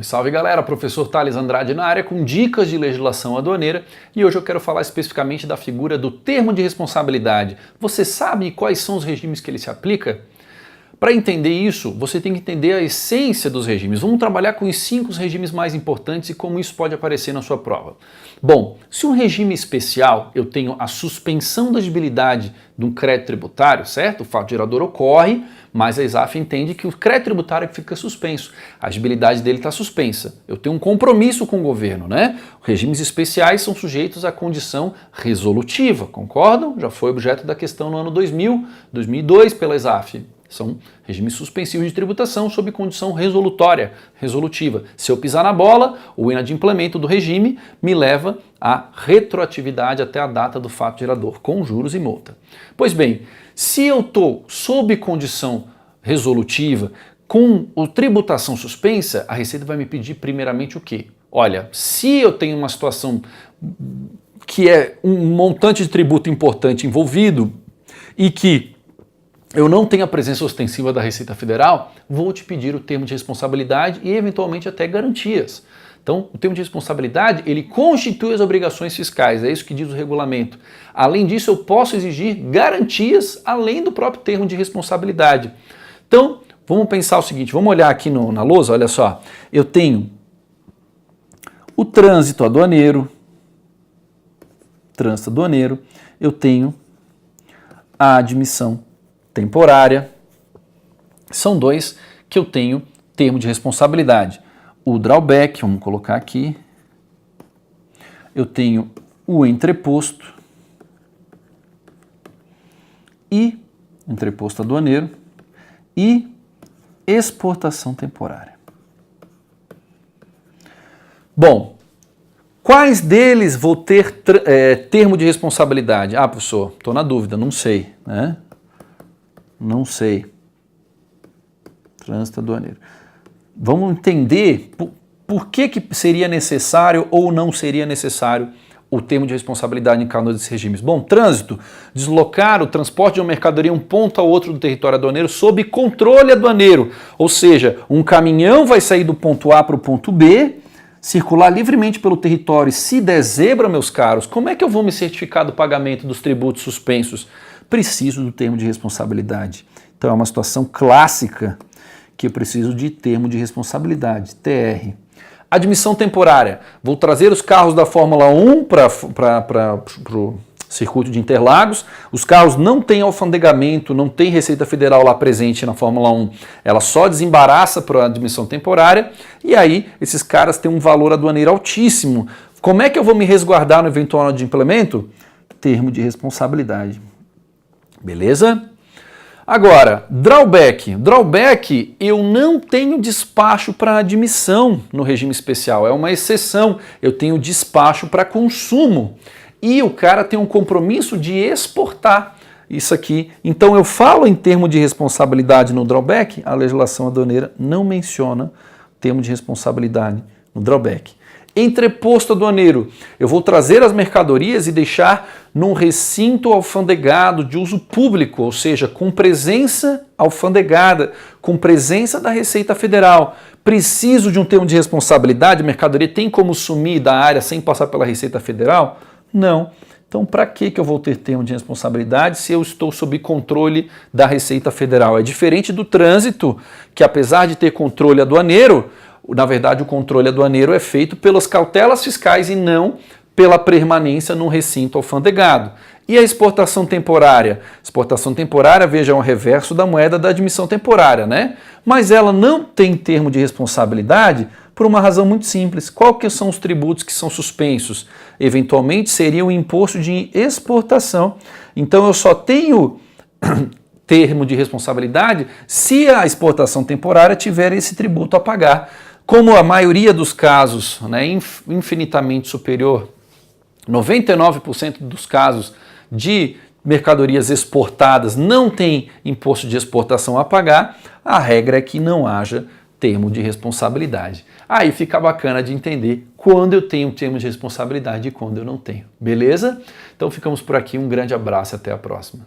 Salve, salve galera, professor Thales Andrade na área com dicas de legislação aduaneira e hoje eu quero falar especificamente da figura do termo de responsabilidade. Você sabe quais são os regimes que ele se aplica? Para entender isso, você tem que entender a essência dos regimes. Vamos trabalhar com os 5 regimes mais importantes e como isso pode aparecer na sua prova. Bom, se um regime especial, eu tenho a suspensão da agibilidade de um crédito tributário, certo? O fato gerador ocorre, mas a ESAF entende que o crédito tributário fica suspenso. A agibilidade dele está suspensa. Eu tenho um compromisso com o governo, né? Regimes especiais são sujeitos à condição resolutiva, concordam? Já foi objeto da questão no ano 2000, 2002 pela ESAF. São regimes suspensivos de tributação sob condição resolutória, resolutiva. Se eu pisar na bola, o inadimplemento do regime me leva à retroatividade até a data do fato gerador, com juros e multa. Pois bem, se eu estou sob condição resolutiva, com a tributação suspensa, a Receita vai me pedir primeiramente o quê? Olha, se eu tenho uma situação que é um montante de tributo importante envolvido e que eu não tenho a presença ostensiva da Receita Federal, vou te pedir o termo de responsabilidade e eventualmente até garantias. Então, o termo de responsabilidade, ele constitui as obrigações fiscais, é isso que diz o regulamento. Além disso, eu posso exigir garantias além do próprio termo de responsabilidade. Então, vamos pensar o seguinte, vamos olhar aqui na lousa, olha só. Eu tenho o trânsito aduaneiro, eu tenho a admissão temporária, são 2 que eu tenho termo de responsabilidade. O drawback, vamos colocar aqui, eu tenho o entreposto aduaneiro e exportação temporária. Bom, quais deles vou ter termo de responsabilidade? Ah, professor, estou na dúvida, não sei, né? Não sei. Trânsito aduaneiro. Vamos entender por que seria necessário ou não seria necessário o termo de responsabilidade em cada um desses regimes. Bom, trânsito, deslocar o transporte de uma mercadoria de um ponto ao outro do território aduaneiro sob controle aduaneiro. Ou seja, um caminhão vai sair do ponto A para o ponto B, circular livremente pelo território e se der zebra, meus caros, como é que eu vou me certificar do pagamento dos tributos suspensos? Preciso do termo de responsabilidade. Então é uma situação clássica que eu preciso de termo de responsabilidade, TR. Admissão temporária. Vou trazer os carros da Fórmula 1 para o circuito de Interlagos. Os carros não têm alfandegamento, não tem Receita Federal lá presente na Fórmula 1. Ela só desembaraça para a admissão temporária e aí esses caras têm um valor aduaneiro altíssimo. Como é que eu vou me resguardar no eventual adimplemento? Termo de responsabilidade. Beleza? Agora, drawback. Drawback, eu não tenho despacho para admissão no regime especial, é uma exceção. Eu tenho despacho para consumo e o cara tem um compromisso de exportar isso aqui. Então eu falo em termo de responsabilidade no drawback, a legislação aduaneira não menciona termo de responsabilidade no drawback. Entreposto aduaneiro, eu vou trazer as mercadorias e deixar num recinto alfandegado de uso público, ou seja, com presença alfandegada, com presença da Receita Federal. Preciso de um termo de responsabilidade? A mercadoria tem como sumir da área sem passar pela Receita Federal? Não. Então, para que eu vou ter termo de responsabilidade se eu estou sob controle da Receita Federal? É diferente do trânsito, que apesar de ter controle aduaneiro, na verdade, o controle aduaneiro é feito pelas cautelas fiscais e não pela permanência num recinto alfandegado. E a exportação temporária? Exportação temporária, veja, é o reverso da moeda da admissão temporária, né? Mas ela não tem termo de responsabilidade por uma razão muito simples. Qual que são os tributos que são suspensos? Eventualmente seria o imposto de exportação. Então eu só tenho termo de responsabilidade se a exportação temporária tiver esse tributo a pagar. Como a maioria dos casos, né, infinitamente superior, 99% dos casos de mercadorias exportadas não tem imposto de exportação a pagar, a regra é que não haja termo de responsabilidade. Aí fica bacana de entender quando eu tenho termo de responsabilidade e quando eu não tenho. Beleza? Então ficamos por aqui, um grande abraço e até a próxima.